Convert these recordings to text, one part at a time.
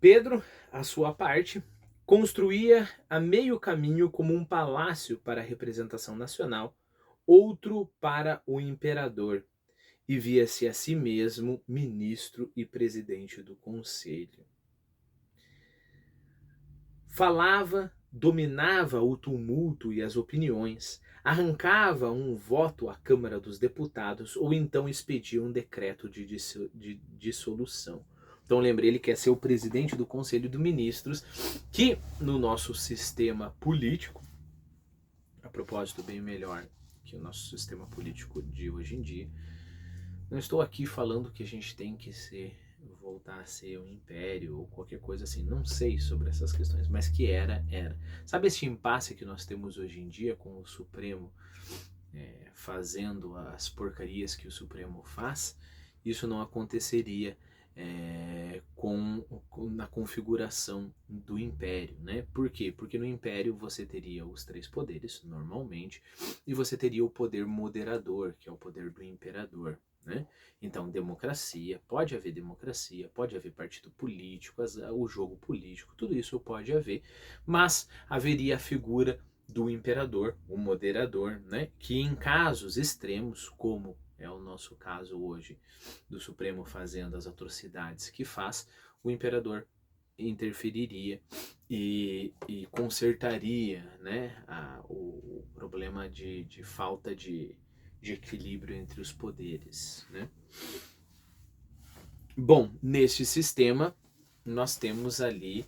Pedro, à sua parte, construía a meio caminho como um palácio para a representação nacional, outro para o imperador, e via-se a si mesmo ministro e presidente do conselho. Falava, dominava o tumulto e as opiniões, arrancava um voto à Câmara dos Deputados ou então expedia um decreto de dissolução. Então lembre, ele quer ser o presidente do Conselho de Ministros, que no nosso sistema político, a propósito, bem melhor que o nosso sistema político de hoje em dia, não estou aqui falando que a gente tem que voltar a ser um império ou qualquer coisa assim. Não sei sobre essas questões, mas que era. Sabe esse impasse que nós temos hoje em dia com o Supremo fazendo as porcarias que o Supremo faz? Isso não aconteceria na configuração do Império, né? Por quê? Porque no Império você teria os três poderes, normalmente, e você teria o poder moderador, que é o poder do imperador. Né? Então, democracia, pode haver partido político, o jogo político, tudo isso pode haver, mas haveria a figura do imperador, o moderador, né? Que em casos extremos, como é o nosso caso hoje, do Supremo fazendo as atrocidades que faz, o imperador interferiria e consertaria, né, o problema de falta de equilíbrio entre os poderes. Né? Bom, neste sistema, nós temos ali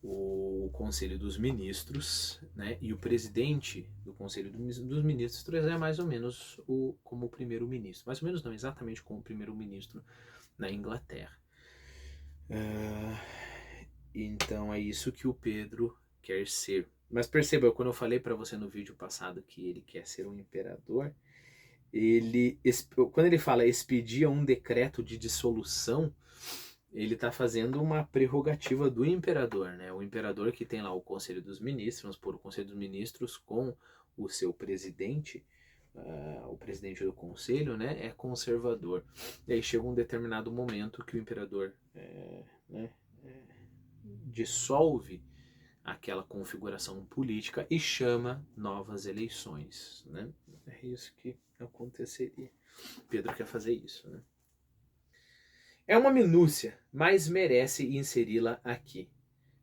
o Conselho dos Ministros, né? E o presidente do Conselho dos Ministros é mais ou menos como o primeiro-ministro. Mais ou menos não, exatamente como o primeiro-ministro na Inglaterra. Então é isso que o Pedro quer ser. Mas perceba, quando eu falei para você no vídeo passado que ele quer ser um imperador, quando ele fala expedia um decreto de dissolução, ele está fazendo uma prerrogativa do imperador, né? O imperador que tem lá o Conselho dos Ministros, vamos supor, o Conselho dos Ministros com o seu presidente, o presidente do conselho, né, é conservador. E aí chega um determinado momento que o imperador dissolve aquela configuração política e chama novas eleições, né? É isso que aconteceria. Pedro quer fazer isso, né? É uma minúcia, mas merece inseri-la aqui.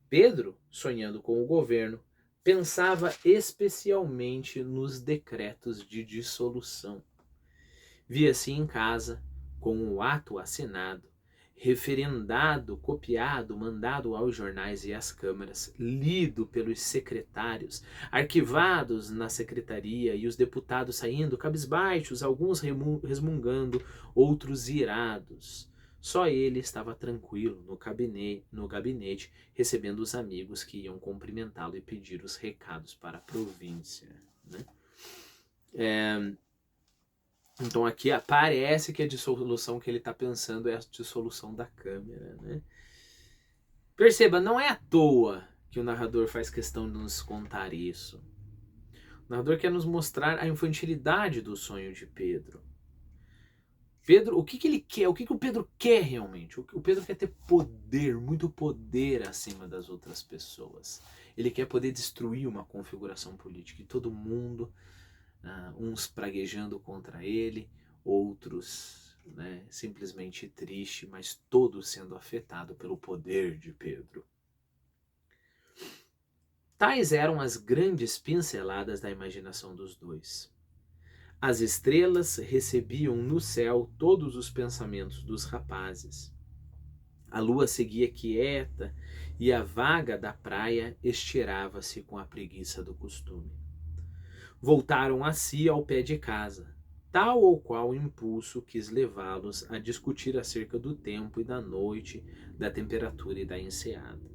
Pedro, sonhando com o governo, pensava especialmente nos decretos de dissolução. Via-se em casa, com o ato assinado, referendado, copiado, mandado aos jornais e às câmaras, lido pelos secretários, arquivados na secretaria e os deputados saindo cabisbaixos, alguns resmungando, outros irados. Só ele estava tranquilo no gabinete, recebendo os amigos que iam cumprimentá-lo e pedir os recados para a província. Né? Então aqui parece que a dissolução que ele está pensando é a dissolução da Câmara. Né? Perceba, não é à toa que o narrador faz questão de nos contar isso. O narrador quer nos mostrar a infantilidade do sonho de Pedro. Pedro, o que ele quer? O que o Pedro quer realmente? O Pedro quer ter poder, muito poder acima das outras pessoas. Ele quer poder destruir uma configuração política e todo mundo, uns praguejando contra ele, outros simplesmente triste, mas todos sendo afetados pelo poder de Pedro. Tais eram as grandes pinceladas da imaginação dos dois. As estrelas recebiam no céu todos os pensamentos dos rapazes. A lua seguia quieta e a vaga da praia estirava-se com a preguiça do costume. Voltaram a si ao pé de casa. Tal ou qual impulso quis levá-los a discutir acerca do tempo e da noite, da temperatura e da enseada.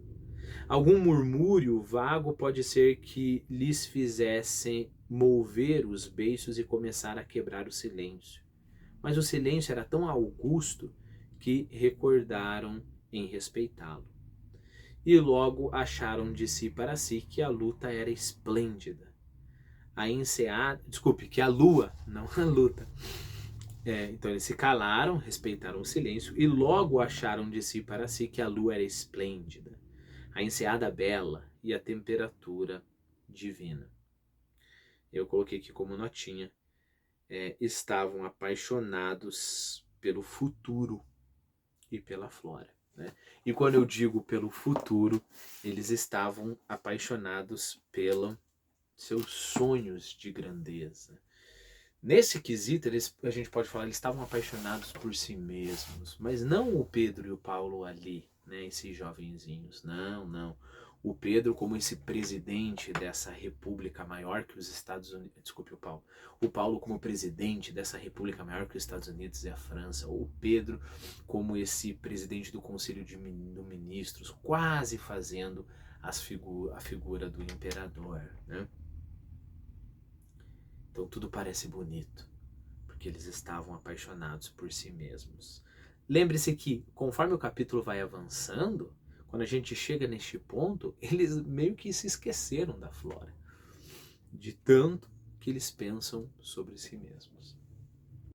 Algum murmúrio vago pode ser que lhes fizesse mover os beiços e começar a quebrar o silêncio. Mas o silêncio era tão augusto que recordaram em respeitá-lo. E logo acharam de si para si que a luta era esplêndida. A enseada, que a lua, não a luta, Então eles se calaram, respeitaram o silêncio e logo acharam de si para si que a lua era esplêndida, a enseada bela e a temperatura divina. Eu coloquei aqui como notinha, estavam apaixonados pelo futuro e pela flora. Né? E quando eu digo pelo futuro, eles estavam apaixonados pelos seus sonhos de grandeza. Nesse quesito, a gente pode falar, eles estavam apaixonados por si mesmos, mas não o Pedro e o Paulo ali, né, esses jovenzinhos, não, não. O Pedro como esse presidente dessa república maior que os Estados Unidos, desculpe, o Paulo como presidente dessa república maior que os Estados Unidos e a França, ou o Pedro como esse presidente do Conselho de Ministros, quase fazendo a figura do imperador, né? Então tudo parece bonito, porque eles estavam apaixonados por si mesmos. Lembre-se que, conforme o capítulo vai avançando, quando a gente chega neste ponto, eles meio que se esqueceram da flora, de tanto que eles pensam sobre si mesmos.